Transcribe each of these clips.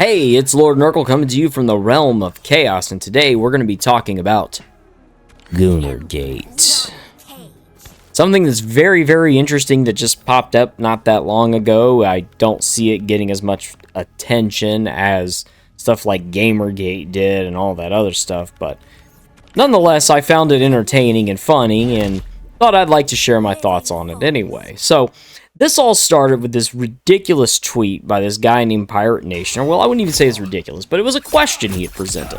Hey, it's Lord Nurgle coming to you from the realm of chaos, and today we're going to be talking about Gooner Gate. Something that's very, very interesting that just popped up not that long ago. I don't see it getting as much attention as stuff like Gamergate did and all that other stuff, but nonetheless, I found it entertaining and funny and thought I'd like to share my thoughts on it anyway. So, this all started with this ridiculous tweet by this guy named Pirate Nation. Well, I wouldn't even say it's ridiculous, but it was a question he had presented.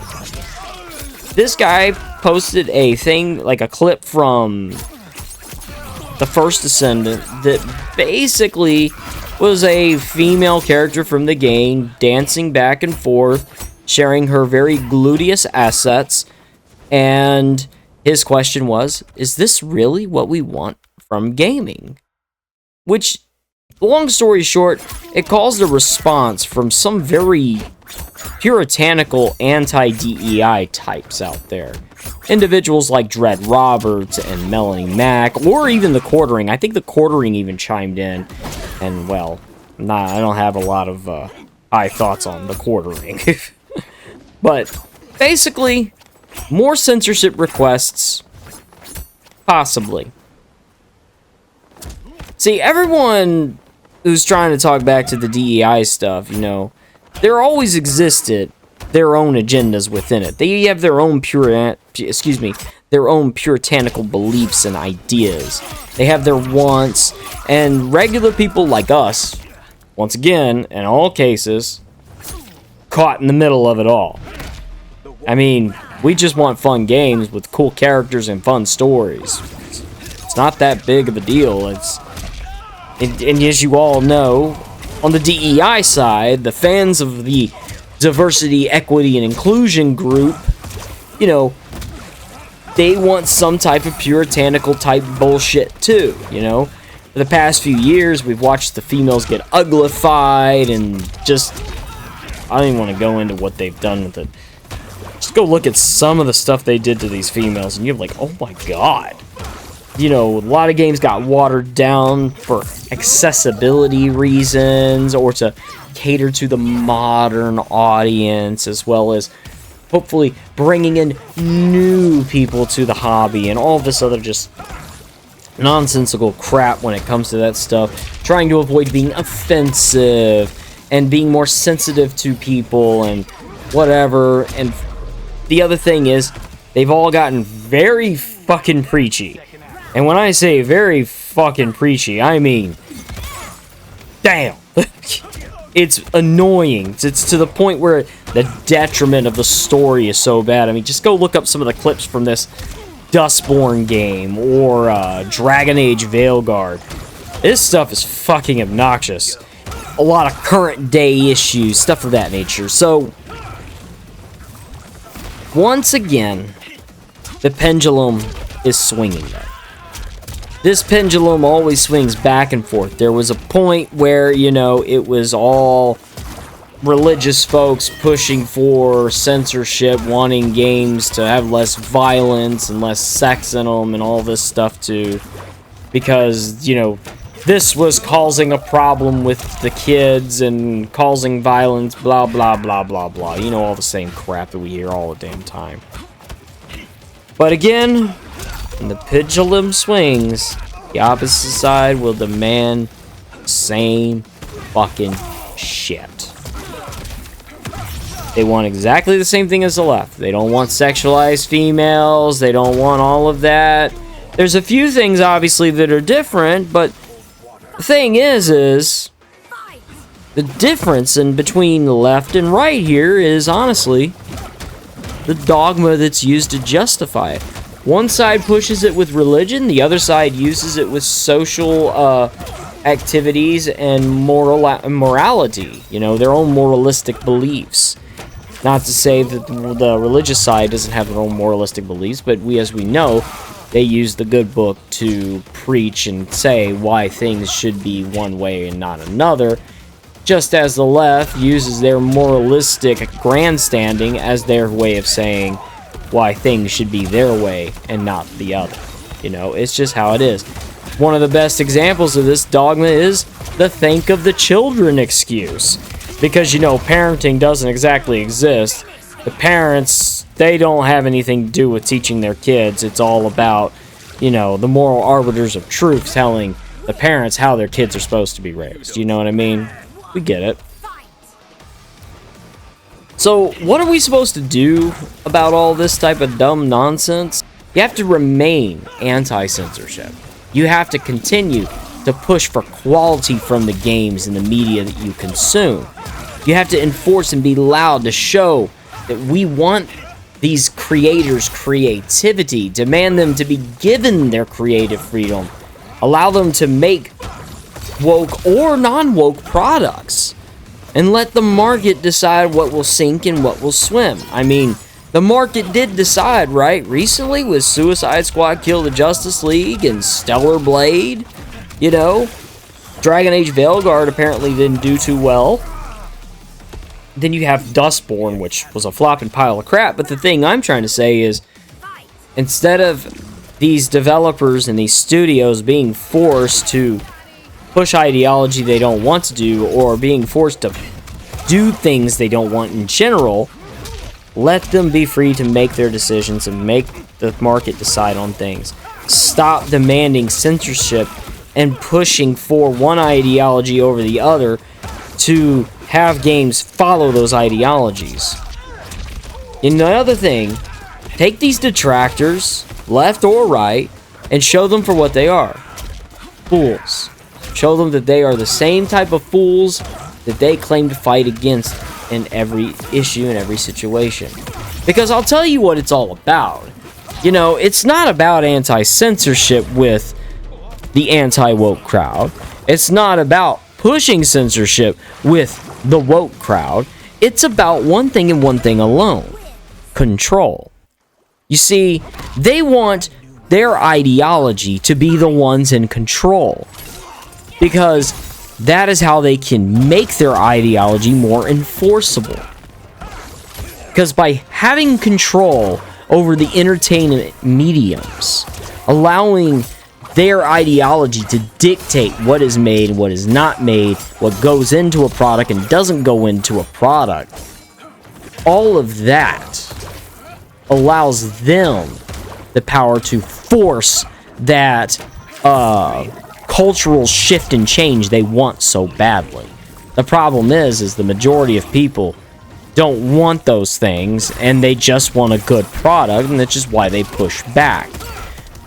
This guy posted a thing, like a clip from the First Descendant, that basically was a female character from the game dancing back and forth, sharing her very gluteus assets, and his question was, is this really what we want from gaming? Which, long story short, it caused a response from some very puritanical anti-DEI types out there. Individuals like Dread Roberts and Melanie Mack, or even the Quartering. I think the Quartering even chimed in. And, well, I don't have a lot of high thoughts on the Quartering. But, basically, more censorship requests, possibly. See, everyone who's trying to talk back to the DEI stuff, you know, there always existed their own agendas within it. They have their own their own puritanical beliefs and ideas. They have their wants, and regular people like us, once again, in all cases, caught in the middle of it all. I mean, we just want fun games with cool characters and fun stories. It's not that big of a deal. And as you all know, on the DEI side, the fans of the diversity, equity, and inclusion group, you know, they want some type of puritanical type bullshit too, you know? For the past few years, we've watched the females get uglified and just, I don't even want to go into what they've done with it. Just go look at some of the stuff they did to these females and you're like, oh my god. You know, a lot of games got watered down for accessibility reasons or to cater to the modern audience, as well as hopefully bringing in new people to the hobby and all this other just nonsensical crap when it comes to that stuff, trying to avoid being offensive and being more sensitive to people and whatever. And the other thing is, they've all gotten very fucking preachy. And when I say very fucking preachy, I mean, damn. It's annoying. It's to the point where the detriment of the story is so bad. I mean, just go look up some of the clips from this Dustborn game or Dragon Age Veilguard. This stuff is fucking obnoxious. A lot of current day issues, stuff of that nature. So, once again, the pendulum is swinging there. This pendulum always swings back and forth. There was a point where, you know, it was all religious folks pushing for censorship, wanting games to have less violence and less sex in them and all this stuff too. Because, you know, this was causing a problem with the kids and causing violence, blah, blah, blah, blah, blah. You know, all the same crap that we hear all the damn time. But again, when the pendulum swings, the opposite side will demand the same fucking shit. They want exactly the same thing as the left. They don't want sexualized females. They don't want all of that. There's a few things, obviously, that are different, but the thing is the difference in between left and right here is, honestly, the dogma that's used to justify it. One side pushes it with religion, the other side uses it with social activities and morality, you know, their own moralistic beliefs. Not to say that the religious side doesn't have their own moralistic beliefs, but as we know, they use the good book to preach and say why things should be one way and not another, just as the left uses their moralistic grandstanding as their way of saying why things should be their way and not the other. You know, it's just how it is. One of the best examples of this dogma is the think of the children excuse. Because, you know, parenting doesn't exactly exist. The parents, they don't have anything to do with teaching their kids. It's all about, you know, the moral arbiters of truth telling the parents how their kids are supposed to be raised. You know what I mean? We get it. So, what are we supposed to do about all this type of dumb nonsense? You have to remain anti-censorship. You have to continue to push for quality from the games and the media that you consume. You have to enforce and be loud to show that we want these creators' creativity, demand them to be given their creative freedom, allow them to make woke or non-woke products, and let the market decide what will sink and what will swim. I mean, the market did decide, right? Recently with Suicide Squad Kill the Justice League and Stellar Blade, you know, Dragon Age Veilguard apparently didn't do too well. Then you have Dustborn, which was a flopping pile of crap. But the thing I'm trying to say is, instead of these developers and these studios being forced to push ideology they don't want to do, or being forced to do things they don't want in general, let them be free to make their decisions and make the market decide on things. Stop demanding censorship and pushing for one ideology over the other to have games follow those ideologies. And the other thing, take these detractors, left or right, and show them for what they are. Fools. Show them that they are the same type of fools that they claim to fight against in every issue, in every situation. Because I'll tell you what it's all about. You know, it's not about anti-censorship with the anti-woke crowd. It's not about pushing censorship with the woke crowd. It's about one thing and one thing alone: control. You see, they want their ideology to be the ones in control, because that is how they can make their ideology more enforceable. Because by having control over the entertainment mediums, allowing their ideology to dictate what is made, what is not made, what goes into a product and doesn't go into a product, all of that allows them the power to force that cultural shift and change they want so badly. The problem is the majority of people don't want those things, and they just want a good product, and that's just why they push back.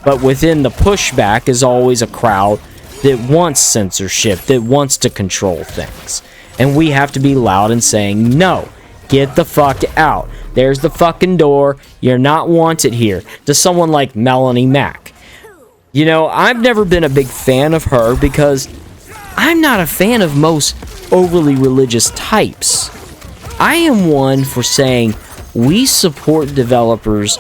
But within the pushback is always a crowd that wants censorship, that wants to control things. And we have to be loud in saying, no, get the fuck out. There's the fucking door. You're not wanted here. To someone like Melanie Mack. You know, I've never been a big fan of her because I'm not a fan of most overly religious types. I am one for saying we support developers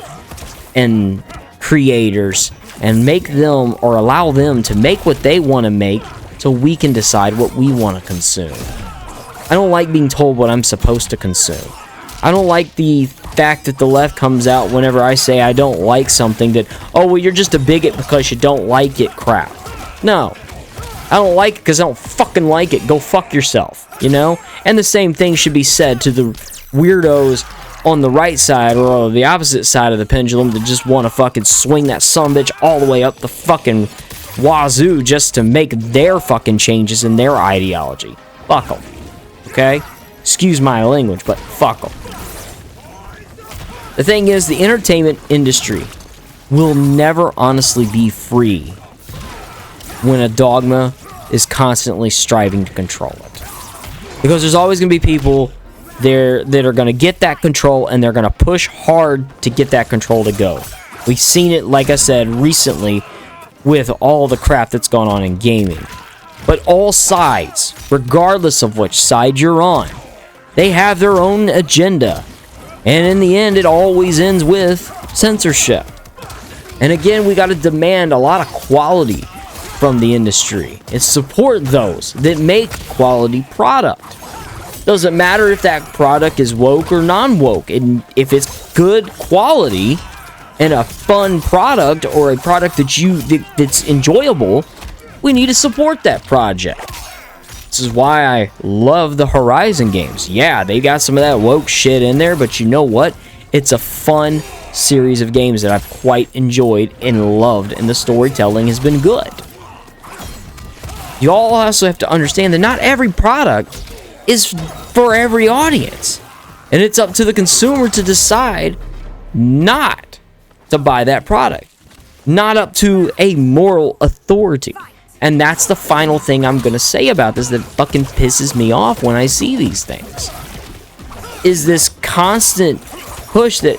and creators and make them, or allow them to make what they want to make, so we can decide what we want to consume. I don't like being told what I'm supposed to consume. I don't like the fact that the left comes out whenever I say I don't like something, that, oh, well, you're just a bigot because you don't like it crap. No. I don't like it because I don't fucking like it. Go fuck yourself, you know? And the same thing should be said to the weirdos on the right side or the opposite side of the pendulum that just want to fucking swing that sumbitch all the way up the fucking wazoo just to make their fucking changes in their ideology. Fuck them. Okay? Excuse my language, but fuck them. The thing is, the entertainment industry will never honestly be free when a dogma is constantly striving to control it. Because there's always going to be people there that are going to get that control, and they're going to push hard to get that control to go. We've seen it, like I said, recently with all the crap that's gone on in gaming. But all sides, regardless of which side you're on, they have their own agenda. And in the end, it always ends with censorship. And again, we got to demand a lot of quality from the industry and support those that make quality product. Doesn't matter if that product is woke or non-woke. And if it's good quality and a fun product, or a product that's enjoyable, we need to support that project. This is why I love the Horizon games. Yeah, they got some of that woke shit in there, but you know what? It's a fun series of games that I've quite enjoyed and loved, and the storytelling has been good. You all also have to understand that not every product is for every audience. And it's up to the consumer to decide not to buy that product. Not up to a moral authority. And that's the final thing I'm going to say about this that fucking pisses me off when I see these things. Is this constant push that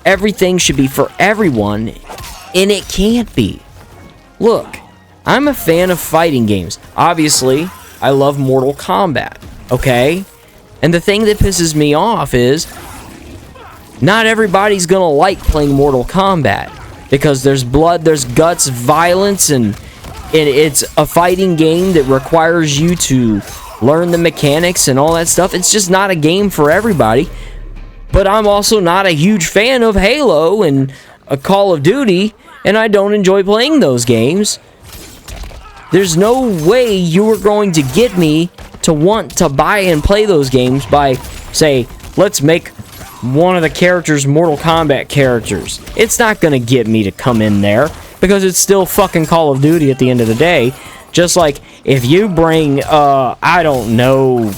everything should be for everyone, and it can't be. Look, I'm a fan of fighting games. Obviously, I love Mortal Kombat, okay? And the thing that pisses me off is not everybody's gonna like playing Mortal Kombat because there's blood, there's guts, violence, and it's a fighting game that requires you to learn the mechanics and all that stuff. It's just not a game for everybody. But I'm also not a huge fan of Halo and a Call of Duty, and I don't enjoy playing those games. There's no way you are going to get me to want to buy and play those games by, say, let's make one of the characters Mortal Kombat characters. It's not going to get me to come in there, because it's still fucking Call of Duty at the end of the day. Just like, if you bring, I don't know,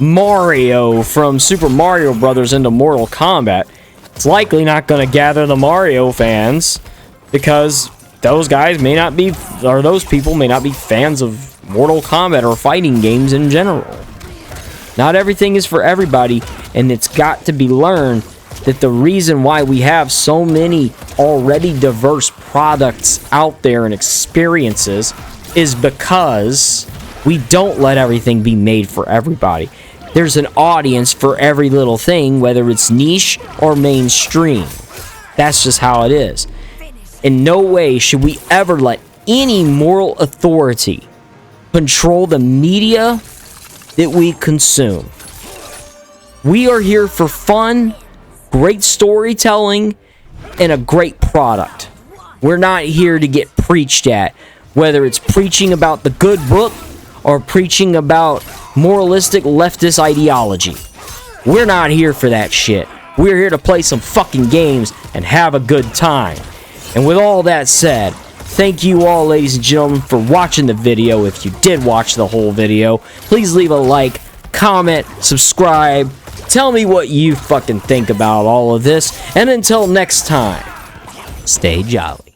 Mario from Super Mario Brothers into Mortal Kombat, it's likely not going to gather the Mario fans, because those guys may not be, or those people may not be fans of Mortal Kombat or fighting games in general. Not everything is for everybody, and it's got to be learned that the reason why we have so many already diverse products out there and experiences is because we don't let everything be made for everybody. There's an audience for every little thing, whether it's niche or mainstream. That's just how it is. In no way should we ever let any moral authority control the media that we consume. We are here for fun, great storytelling, and a great product. We're not here to get preached at, whether it's preaching about the good book or preaching about moralistic leftist ideology. We're not here for that shit. We're here to play some fucking games and have a good time. And with all that said, thank you all, ladies and gentlemen, for watching the video. If you did watch the whole video, please leave a like, comment, subscribe. Tell me what you fucking think about all of this. And until next time, stay jolly.